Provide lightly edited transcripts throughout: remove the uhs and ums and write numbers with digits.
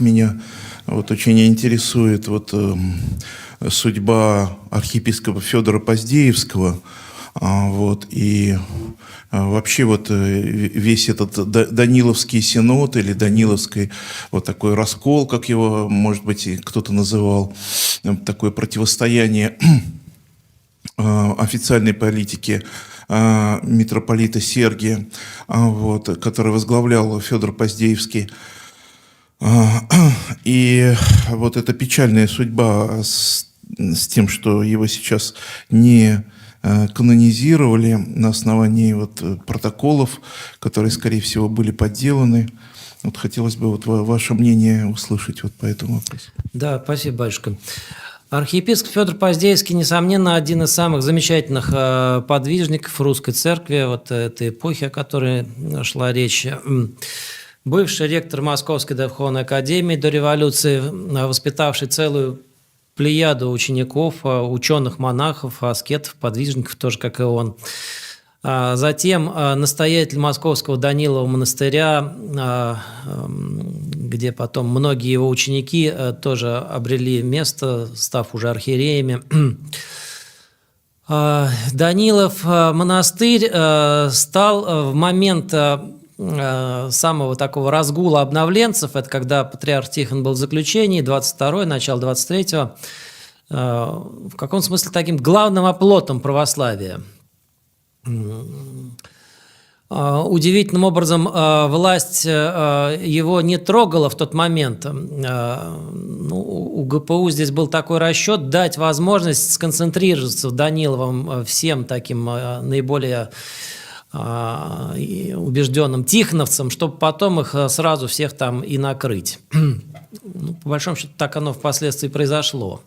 Меня вот очень интересует судьба архиепископа Федора Поздеевского, вообще весь этот Даниловский синод или Даниловский вот такой раскол, как его, может быть, и кто-то называл, такое противостояние официальной политики митрополита Сергия, который возглавлял Федор Поздеевский. И вот эта печальная судьба с тем, что его сейчас не канонизировали на основании протоколов, которые, скорее всего, были подделаны. Хотелось бы ваше мнение услышать по этому вопросу. Да, спасибо, батюшка. Архиепископ Федор Поздеевский, несомненно, один из самых замечательных подвижников русской церкви этой эпохи, о которой шла речь. Бывший ректор Московской духовной академии до революции, воспитавший целую плеяду учеников, ученых, монахов, аскетов, подвижников, тоже как и он. Затем настоятель Московского Данилова монастыря, где потом многие его ученики тоже обрели место, став уже архиереями. Данилов монастырь стал в момент самого такого разгула обновленцев, это когда патриарх Тихон был в заключении, 22-й, начало 23-го, в каком смысле таким главным оплотом православия. Удивительным образом власть его не трогала в тот момент. У ГПУ здесь был такой расчет дать возможность сконцентрироваться в Даниловом всем таким наиболее убежденным тихоновцам, чтобы потом их сразу всех там и накрыть. По большому счету, так оно впоследствии произошло.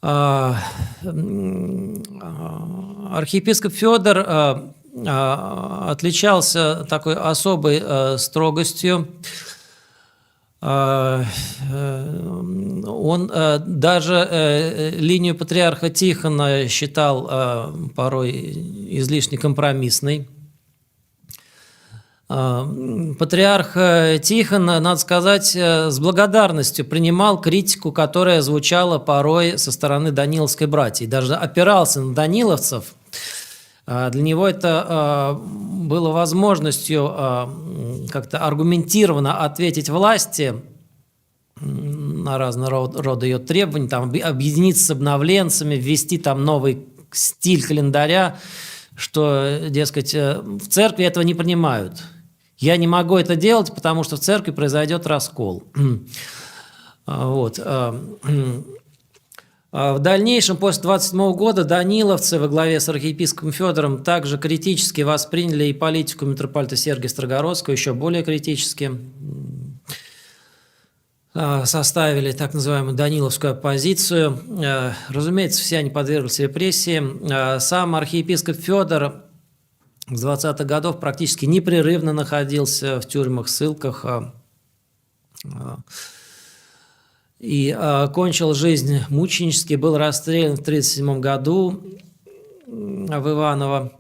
Архиепископ Федор отличался такой особой строгостью. Он даже линию патриарха Тихона считал порой излишне компромиссной. Патриарх Тихон, надо сказать, с благодарностью принимал критику, которая звучала порой со стороны даниловской братьи. Даже опирался на даниловцев. Для него это было возможностью как-то аргументированно ответить власти на разного рода ее требования, объединиться с обновленцами, ввести там новый стиль календаря, что, дескать, в церкви этого не принимают. Я не могу это делать, потому что в церкви произойдет раскол. В дальнейшем, после 27 года, даниловцы во главе с архиепископом Федором также критически восприняли и политику митрополита Сергия Строгородского, еще более критически составили так называемую даниловскую оппозицию. Разумеется, все они подверглись репрессиям. Сам архиепископ Федор с 20-х годов практически непрерывно находился в тюрьмах, ссылках, и кончил жизнь мученически, был расстрелян в 1937 году в Иваново.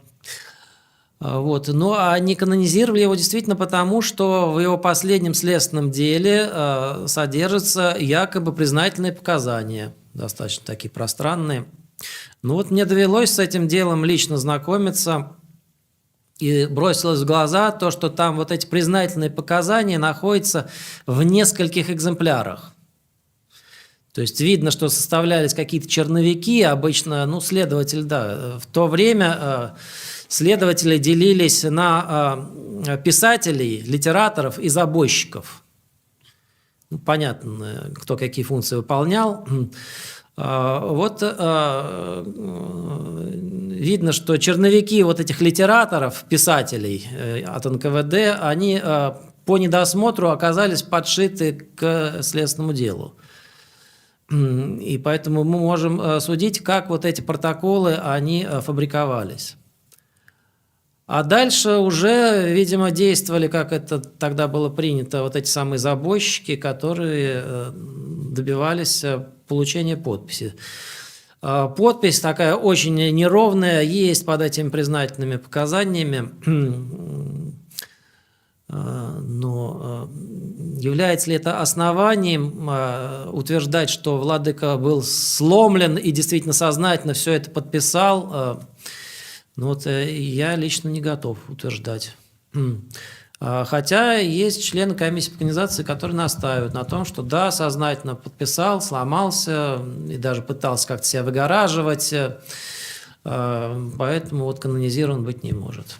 Ну, а не канонизировали его действительно потому, что в его последнем следственном деле содержатся якобы признательные показания, достаточно такие пространные. Мне довелось с этим делом лично знакомиться, и бросилось в глаза то, что там эти признательные показания находятся в нескольких экземплярах. То есть видно, что составлялись какие-то черновики, обычно, следователь, в то время следователи делились на писателей, литераторов и забойщиков. Понятно, кто какие функции выполнял. Видно, что черновики этих литераторов, писателей от НКВД, они по недосмотру оказались подшиты к следственному делу. И поэтому мы можем судить, как эти протоколы, они фабриковались. А дальше уже, видимо, действовали, как это тогда было принято, эти самые забойщики, которые добивались получения подписи. Подпись такая очень неровная, есть под этими признательными показаниями, но Является ли это основанием утверждать, что владыка был сломлен и действительно сознательно все это подписал? Ну вот я лично не готов утверждать. Хотя есть члены комиссии по канонизации, которые настаивают на том, что да, сознательно подписал, сломался и даже пытался как-то себя выгораживать, поэтому вот канонизирован быть не может.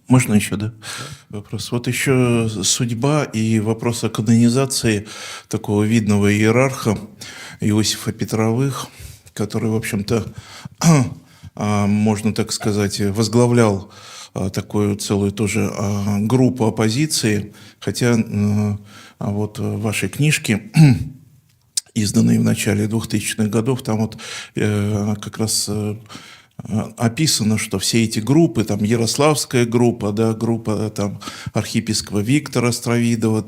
Можно еще, да? Вопрос. Вот еще судьба и вопрос о канонизации такого видного иерарха Иосифа Петровых, который, в общем-то, можно так сказать, возглавлял такую целую тоже группу оппозиции, хотя вот в вашей книжке, изданной в начале 2000-х годов, там вот как раз описано, что все эти группы, там Ярославская группа, да, группа там архиепископа Виктора Стравидова,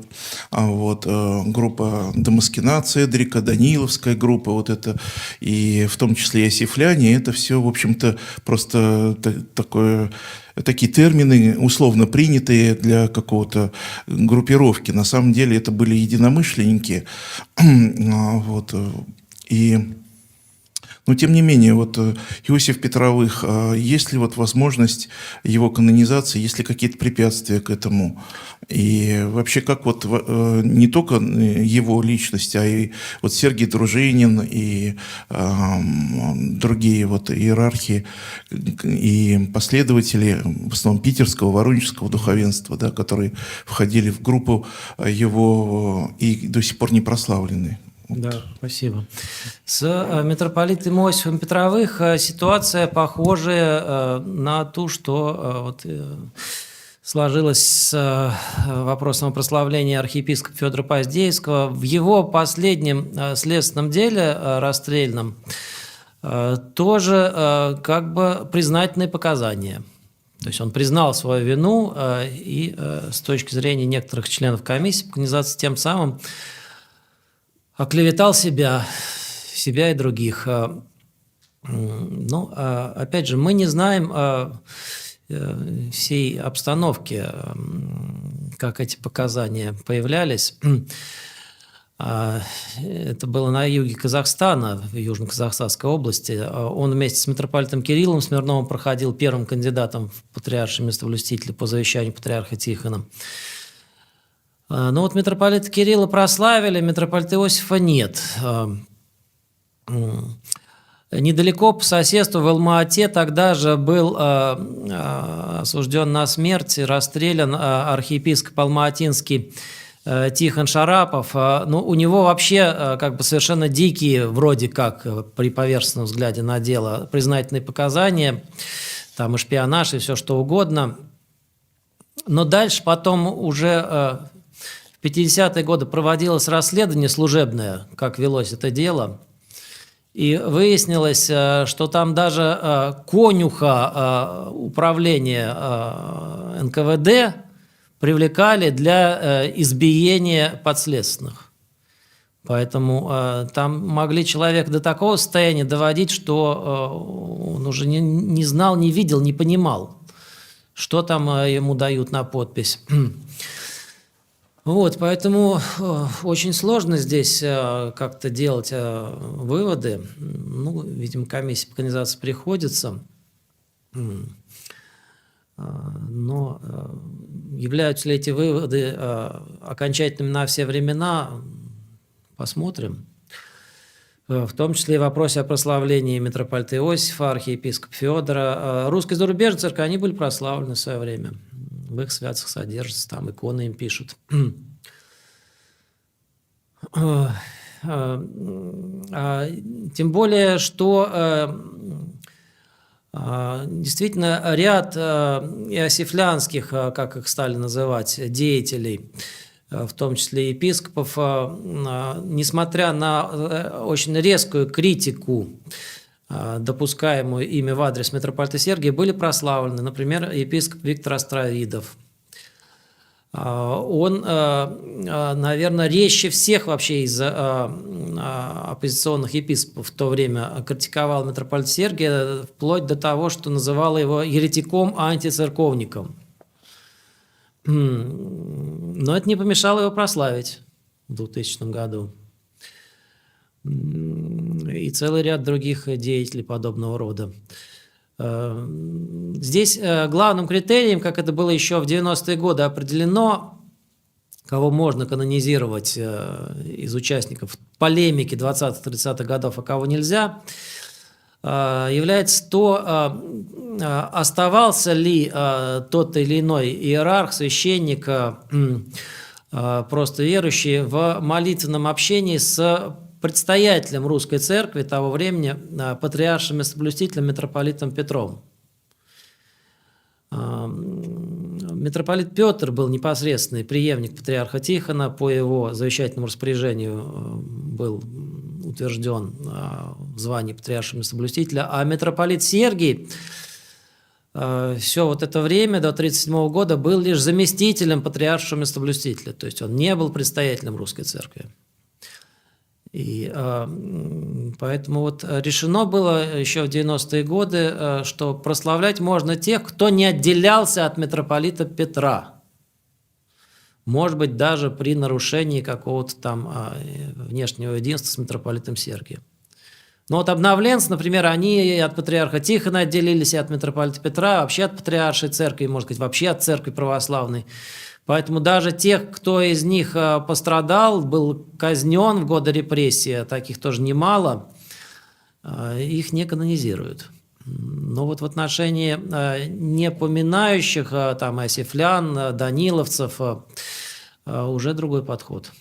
вот, группа Дамаскина Цедрика, Даниловская группа, вот это, и в том числе и осифляне, это все, в общем-то, просто такие термины, условно принятые для какого-то группировки. На самом деле это были единомышленники. Вот, но, тем не менее, вот Иосиф Петровых, есть ли вот возможность его канонизации, есть ли какие-то препятствия к этому? И вообще, как вот не только его личность, а и вот Сергий Дружинин и другие вот иерархи и последователи, в основном питерского, воронежского духовенства, да, которые входили в группу его и до сих пор не прославлены? Да, спасибо. С митрополитом Иосифом Петровых ситуация похожая на ту, что сложилась с вопросом о прославлении архиепископа Федора Поздеевского. В его последнем следственном деле расстрельном тоже как бы признательные показания. То есть он признал свою вину и с точки зрения некоторых членов комиссии по канонизации тем самым оклеветал себя и других. Но, опять же, мы не знаем всей обстановки, как эти показания появлялись. Это было на юге Казахстана, в Южно-Казахстанской области. Он вместе с митрополитом Кириллом Смирновым проходил первым кандидатом в патриаршие местовластителя по завещанию патриарха Тихона. Но вот митрополита Кирилла прославили, митрополита Иосифа нет. Недалеко по соседству в Алма-Ате тогда же был осужден на смерть, расстрелян архиепископ алмаатинский Тихон Шарапов. Ну, у него вообще как бы совершенно дикие, вроде как, при поверхностном взгляде на дело, признательные показания, там и шпионаж, и все что угодно. Но дальше потом уже в 50-е годы проводилось расследование служебное, как велось это дело, и выяснилось, что там даже конюха управления НКВД привлекали для избиения подследственных. Поэтому там могли человека до такого состояния доводить, что он уже не знал, не видел, не понимал, что там ему дают на подпись. Вот, поэтому очень сложно здесь как-то делать выводы. Ну, видимо, комиссии по канонизации приходится. Но являются ли эти выводы окончательными на все времена, посмотрим. В том числе и в вопросе о прославлении митрополита Иосифа, архиепископа Федора. Русская и зарубежная церковь, они были прославлены в свое время. В их святцах содержатся, там иконы им пишут. Тем более, что действительно ряд иосифлянских, как их стали называть, деятелей, в том числе епископов, несмотря на очень резкую критику, допускаемую ими в адрес митрополита Сергия, были прославлены. Например, епископ Виктор Островидов. Он, наверное, резче всех вообще из оппозиционных епископов в то время критиковал митрополита Сергия, вплоть до того, что называл его еретиком, антицерковником. Но это не помешало его прославить в 2000 году. И целый ряд других деятелей подобного рода. Здесь главным критерием, как это было еще в 90-е годы определено, кого можно канонизировать из участников полемики 20-30-х годов, а кого нельзя, является то, оставался ли тот или иной иерарх, священник, просто верующий в молитвенном общении с предстоятелем русской церкви того времени, патриаршим и соблюстителем митрополитом Петром. Митрополит Петр был непосредственный преемник патриарха Тихона, по его завещательному распоряжению был утвержден в звании патриаршего и соблюстителя, а митрополит Сергий все вот это время, до 1937 года, был лишь заместителем патриаршего местоблюстителя, то есть он не был предстоятелем русской церкви. И поэтому вот решено было еще в 90-е годы, что прославлять можно тех, кто не отделялся от митрополита Петра. Может быть, даже при нарушении какого-то там внешнего единства с митрополитом Сергием. Но вот обновленцы, например, они от патриарха Тихона отделились, и от митрополита Петра, вообще от патриаршей церкви, может быть, вообще от церкви православной. Поэтому даже тех, кто из них пострадал, был казнен в годы репрессий, таких тоже немало, их не канонизируют. Но вот в отношении не поминающих там иосифлян, даниловцев уже другой подход.